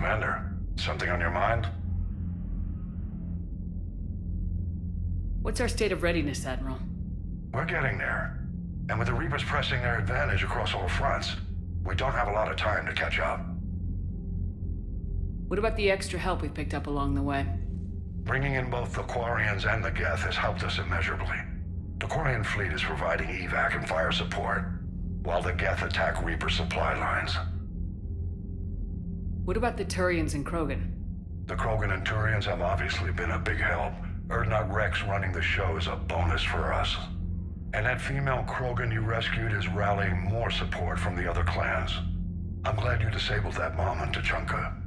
Commander. Something on your mind? What's our state of readiness, Admiral? We're getting there. And with the Reapers pressing their advantage across all fronts, we don't have a lot of time to catch up. What about the extra help we've picked up along the way? Bringing in both the Quarians and the Geth has helped us immeasurably. The Quarian fleet is providing evac and fire support, while the Geth attack Reaper supply lines. What about the Turians and Krogan? The Krogan and Turians have obviously been a big help. Urdnot Rex running the show is a bonus for us. And that female Krogan you rescued is rallying more support from the other clans. I'm glad you disabled that bomb on Tuchanka.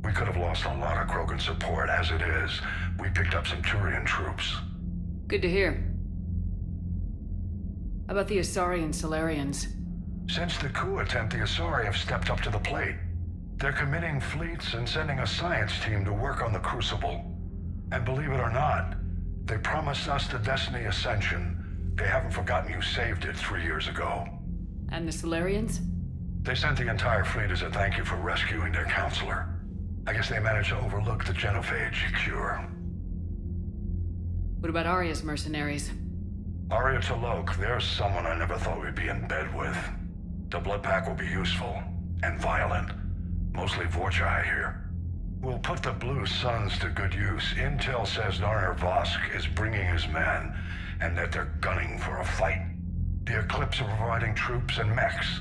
We could have lost a lot of Krogan support. As it is, we picked up some Turian troops. Good to hear. How about the Asari and Solarians? Since the coup attempt, the Asari have stepped up to the plate. They're committing fleets and sending a science team to work on the Crucible. And believe it or not, they promised us the Destiny Ascension. They haven't forgotten you saved it 3 years ago. And the Solarians? They sent the entire fleet as a thank you for rescuing their counselor. I guess they managed to overlook the genophage cure. What about Arya's mercenaries? Arya T'Loak, there's someone I never thought we'd be in bed with. The Blood Pack will be useful, and violent. Mostly Vorcha, I hear. We'll put the Blue Suns to good use. Intel says Narmer Vosk is bringing his men, and that they're gunning for a fight. The Eclipse are providing troops and mechs.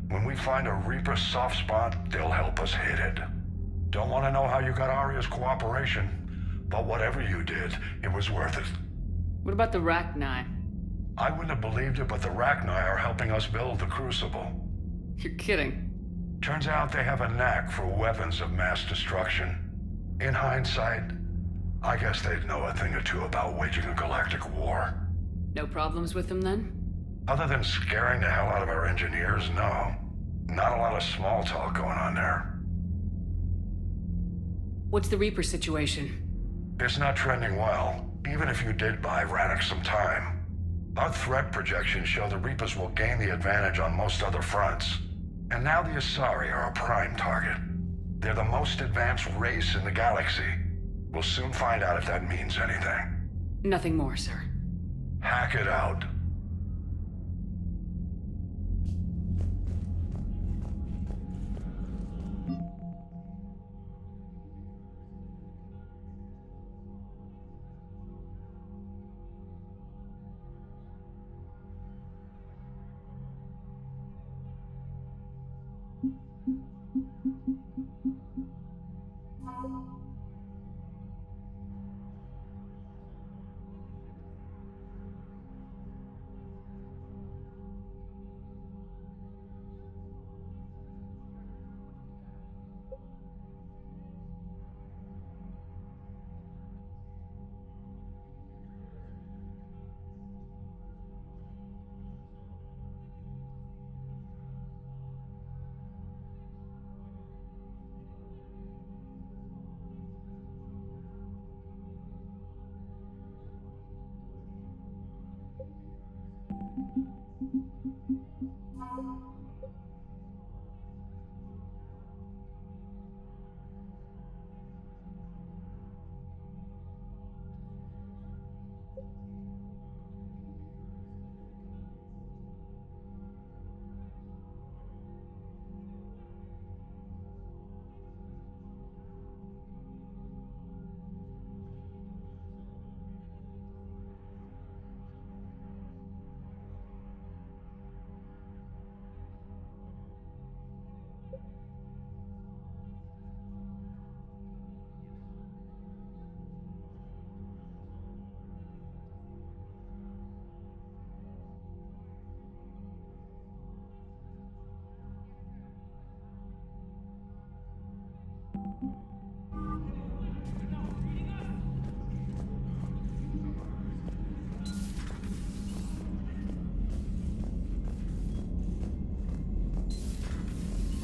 When we find a Reaper soft spot, they'll help us hit it. Don't want to know how you got Arya's cooperation, but whatever you did, it was worth it. What about the Rachni? I wouldn't have believed it, but the Rachni are helping us build the Crucible. You're kidding. Turns out they have a knack for weapons of mass destruction. In hindsight, I guess they'd know a thing or two about waging a galactic war. No problems with them then? Other than scaring the hell out of our engineers, no. Not a lot of small talk going on there. What's the Reaper situation? It's not trending well, even if you did buy Radix some time. Our threat projections show the Reapers will gain the advantage on most other fronts. And now the Asari are a prime target. They're the most advanced race in the galaxy. We'll soon find out if that means anything. Nothing more, sir. Hack it out.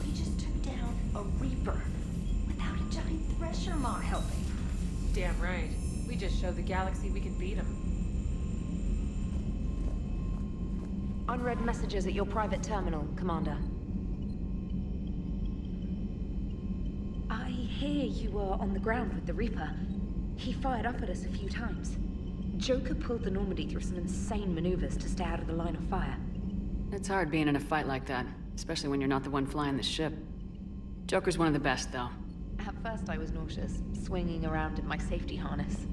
We just took down a Reaper without a giant thresher maw helping. Damn right. We just showed the galaxy we can beat them. Unread messages at your private terminal, Commander. I hear you were on the ground with the Reaper. He fired up at us a few times. Joker pulled the Normandy through some insane maneuvers to stay out of the line of fire. It's hard being in a fight like that, especially when you're not the one flying the ship. Joker's one of the best, though. At first I was nauseous, swinging around in my safety harness.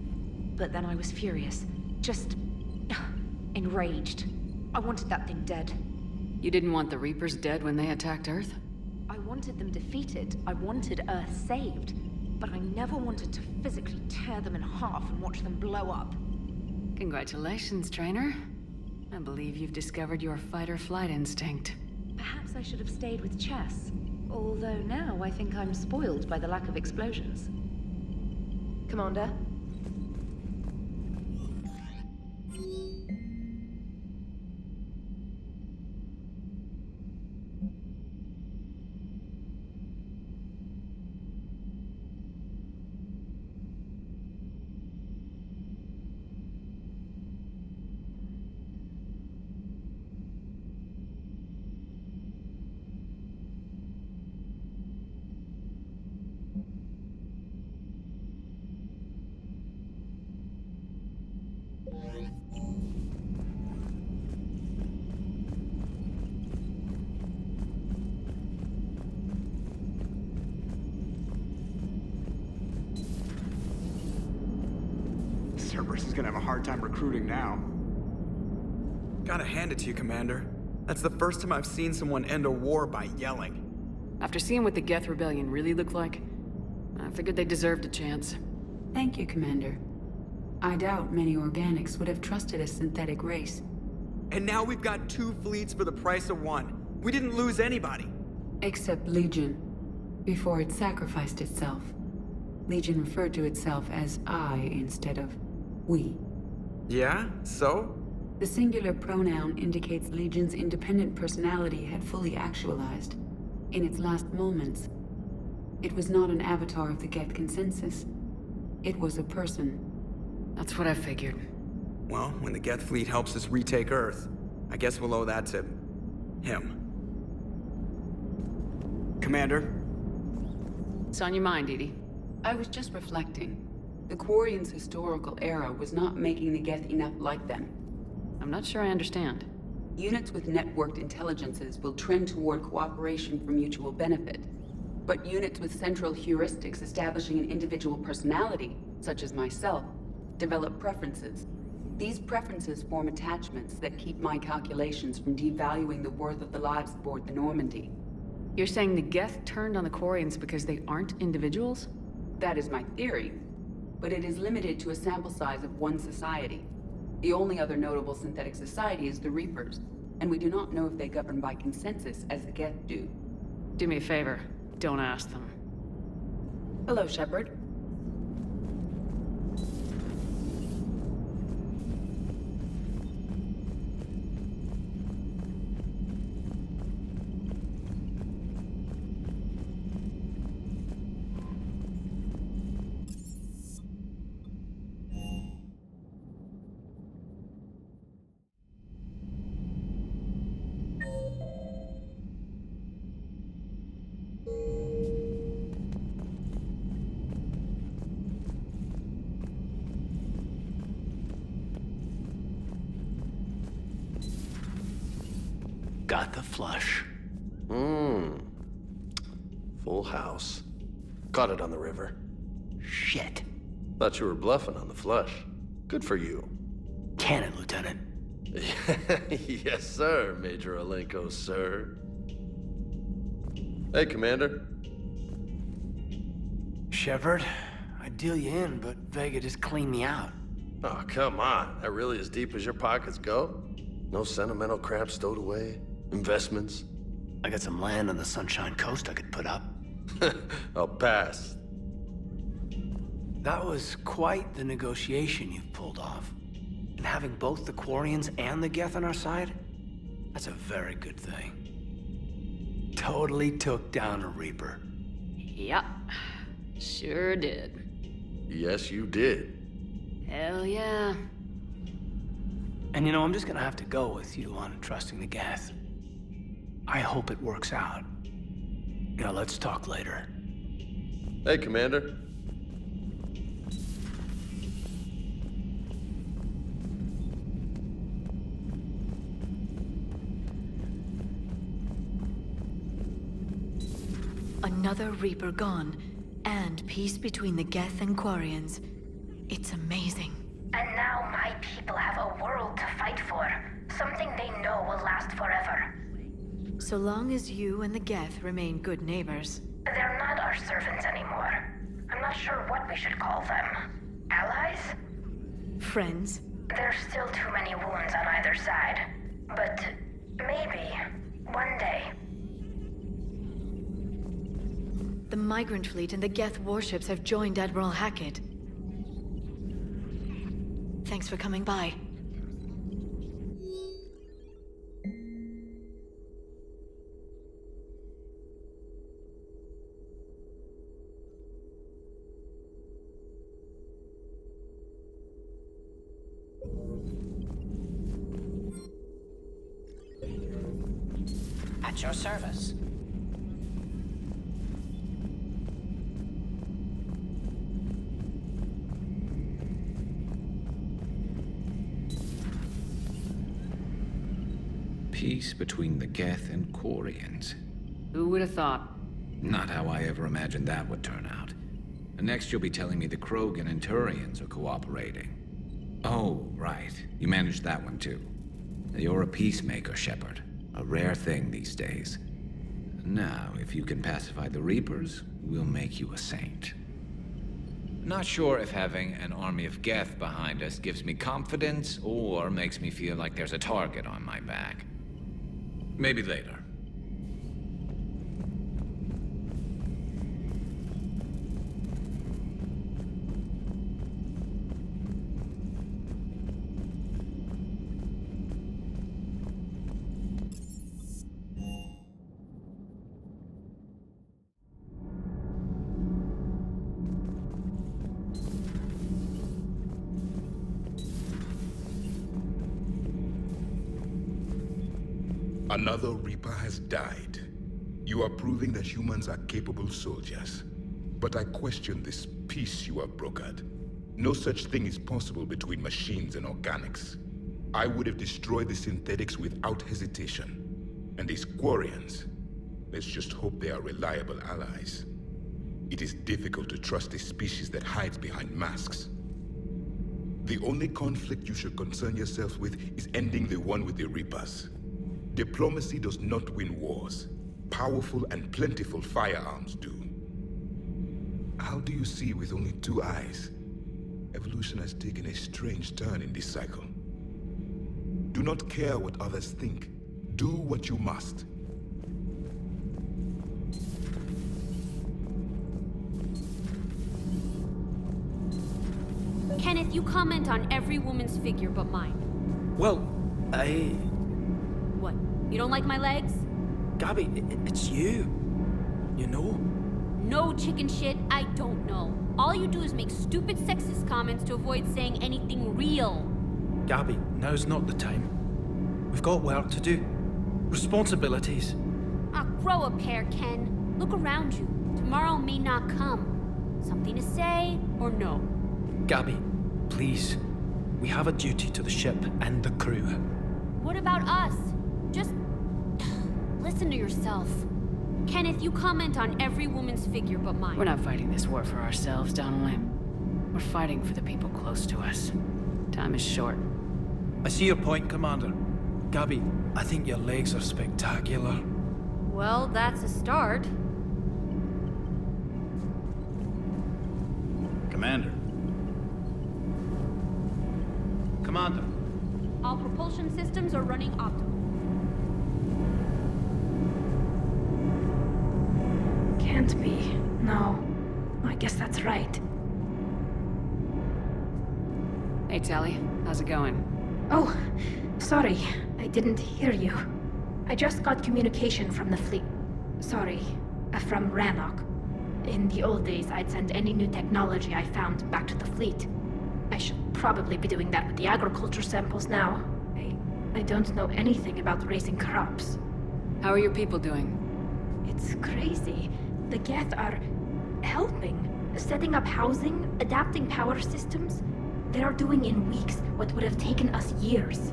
But then I was furious. Just... enraged. I wanted that thing dead. You didn't want the Reapers dead when they attacked Earth? I wanted them defeated. I wanted Earth saved. But I never wanted to physically tear them in half and watch them blow up. Congratulations, trainer. I believe you've discovered your fight-or-flight instinct. Perhaps I should have stayed with chess. Although now I think I'm spoiled by the lack of explosions. Commander? Cerberus is gonna have a hard time recruiting now. Gotta hand it to you, Commander. That's the first time I've seen someone end a war by yelling. After seeing what the Geth Rebellion really looked like, I figured they deserved a chance. Thank you, Commander. I doubt many organics would have trusted a synthetic race. And now we've got 2 fleets for the price of 1. We didn't lose anybody. Except Legion, before it sacrificed itself. Legion referred to itself as I instead of we. Yeah? So? The singular pronoun indicates Legion's independent personality had fully actualized. In its last moments, it was not an avatar of the Geth consensus. It was a person. That's what I figured. Well, when the Geth fleet helps us retake Earth, I guess we'll owe that to... him. Commander? It's on your mind, Edie. I was just reflecting. The Quarians' historical era was not making the Geth enough like them. I'm not sure I understand. Units with networked intelligences will trend toward cooperation for mutual benefit. But units with central heuristics establishing an individual personality, such as myself, develop preferences. These preferences form attachments that keep my calculations from devaluing the worth of the lives aboard the Normandy. You're saying the Geth turned on the Quarians because they aren't individuals? That is my theory, but it is limited to a sample size of one society. The only other notable synthetic society is the Reapers, and we do not know if they govern by consensus as the Geth do. Do me a favor. Don't ask them. Hello, Shepard. Got the flush. Full house. Caught it on the river. Shit. Thought you were bluffing on the flush. Good for you. Cannon, Lieutenant. Yes, sir, Major Alenko, sir. Hey, Commander. Shepard, I'd deal you in, but Vega just cleaned me out. Oh, come on. That really as deep as your pockets go? No sentimental crap stowed away? Investments? I got some land on the Sunshine Coast I could put up. I'll pass. That was quite the negotiation you've pulled off. And having both the Quarians and the Geth on our side, that's a very good thing. Totally took down a Reaper. Yep. Sure did. Yes, you did. Hell yeah. And you know, I'm just gonna have to go with you on trusting the Geth. I hope it works out. You know, let's talk later. Hey, Commander. Another Reaper gone, and peace between the Geth and Quarians. It's amazing. And now my people have a world to fight for. Something they know will last forever. So long as you and the Geth remain good neighbors. They're not our servants anymore. I'm not sure what we should call them. Allies? Friends. There's still too many wounds on either side. But maybe, one day. The Migrant Fleet and the Geth warships have joined Admiral Hackett. Thanks for coming by. At your service. Peace between the Geth and Quarians. Who would have thought? Not how I ever imagined that would turn out. And next you'll be telling me the Krogan and Turians are cooperating. Oh, right. You managed that one too. You're a peacemaker, Shepard. A rare thing these days. Now, if you can pacify the Reapers, we'll make you a saint. Not sure if having an army of Geth behind us gives me confidence or makes me feel like there's a target on my back. Maybe later. Another Reaper has died. You are proving that humans are capable soldiers. But I question this peace you have brokered. No such thing is possible between machines and organics. I would have destroyed the synthetics without hesitation. And these Quarians, let's just hope they are reliable allies. It is difficult to trust a species that hides behind masks. The only conflict you should concern yourself with is ending the one with the Reapers. Diplomacy does not win wars. Powerful and plentiful firearms do. How do you see with only 2 eyes? Evolution has taken a strange turn in this cycle. Do not care what others think. Do what you must. Kenneth, you comment on every woman's figure but mine. Well, What? You don't like my legs? Gabby, it's you. You know? No chicken shit, I don't know. All you do is make stupid sexist comments to avoid saying anything real. Gabby, now's not the time. We've got work to do. Responsibilities. Ah, grow a pair, Ken. Look around you. Tomorrow may not come. Something to say or no? Gabby, please. We have a duty to the ship and the crew. What about us? Just listen to yourself. Kenneth, you comment on every woman's figure but mine. We're not fighting this war for ourselves, Donnelly. We're fighting for the people close to us. Time is short. I see your point, Commander. Gabby, I think your legs are spectacular. Well, that's a start. Commander. Commander. All propulsion systems are running optimal. Can't be. No. I guess that's right. Hey, Tally. How's it going? Oh, sorry. I didn't hear you. I just got communication from the fleet. Sorry. From Rannoch. In the old days, I'd send any new technology I found back to the fleet. I should probably be doing that with the agriculture samples now. I don't know anything about raising crops. How are your people doing? It's crazy. The Geth are helping. Setting up housing, adapting power systems. They are doing in weeks what would have taken us years.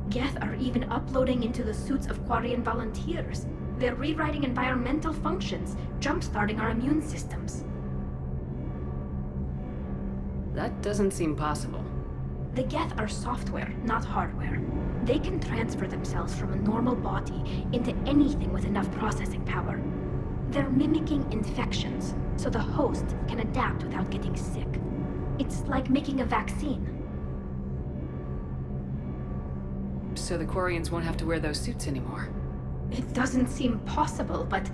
Geth are even uploading into the suits of Quarian volunteers. They're rewriting environmental functions, jump-starting our immune systems. That doesn't seem possible. The Geth are software, not hardware. They can transfer themselves from a normal body into anything with enough processing power. They're mimicking infections, so the host can adapt without getting sick. It's like making a vaccine. So the Quarians won't have to wear those suits anymore. It doesn't seem possible, but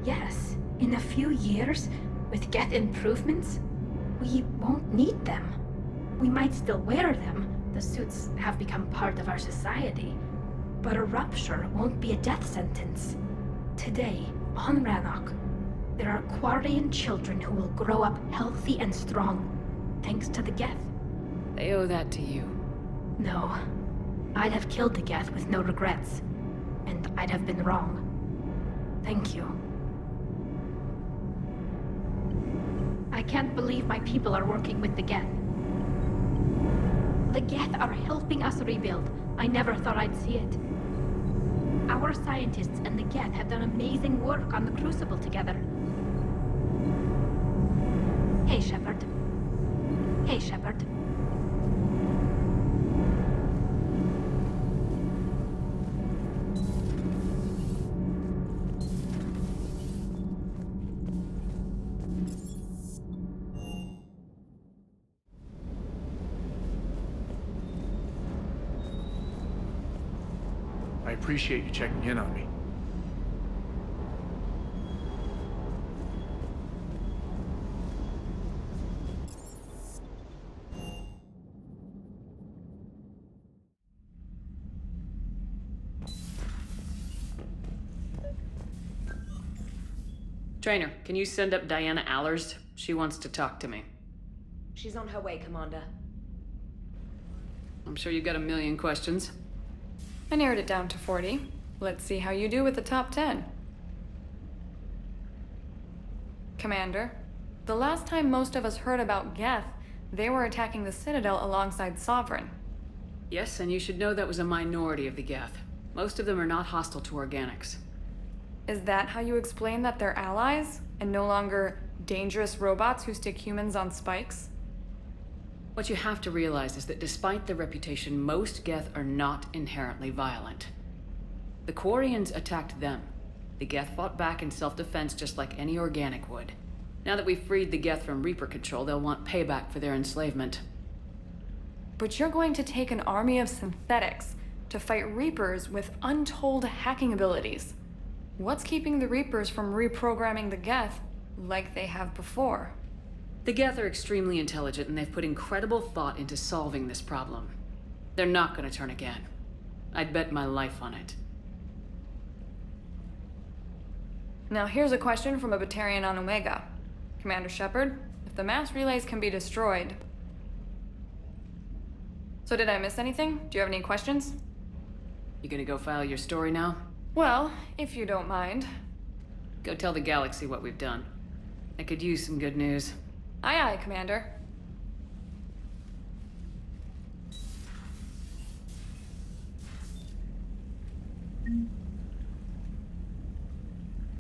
yes, in a few years, with Geth improvements, we won't need them. We might still wear them. The suits have become part of our society. But a rupture won't be a death sentence. Today, on Rannoch, there are Quarian children who will grow up healthy and strong, thanks to the Geth. They owe that to you. No. I'd have killed the Geth with no regrets. And I'd have been wrong. Thank you. I can't believe my people are working with the Geth. The Geth are helping us rebuild. I never thought I'd see it. Our scientists and the Geth have done amazing work on the Crucible together. Hey, Shepard. Hey, Shepard. I appreciate you checking in on me. Trainer, can you send up Diana Allers? She wants to talk to me. She's on her way, Commander. I'm sure you've got a million questions. I narrowed it down to 40. Let's see how you do with the top 10. Commander, the last time most of us heard about Geth, they were attacking the Citadel alongside Sovereign. Yes, and you should know that was a minority of the Geth. Most of them are not hostile to organics. Is that how you explain that they're allies, and no longer dangerous robots who stick humans on spikes? What you have to realize is that despite their reputation, most Geth are not inherently violent. The Quarians attacked them. The Geth fought back in self-defense just like any organic would. Now that we've freed the Geth from Reaper control, they'll want payback for their enslavement. But you're going to take an army of synthetics to fight Reapers with untold hacking abilities. What's keeping the Reapers from reprogramming the Geth like they have before? The Geth are extremely intelligent, and they've put incredible thought into solving this problem. They're not going to turn again. I'd bet my life on it. Now here's a question from a Batarian on Omega. Commander Shepard, if the mass relays can be destroyed... So did I miss anything? Do you have any questions? You gonna go file your story now? Well, if you don't mind. Go tell the Galaxy what we've done. I could use some good news. Aye, aye, Commander.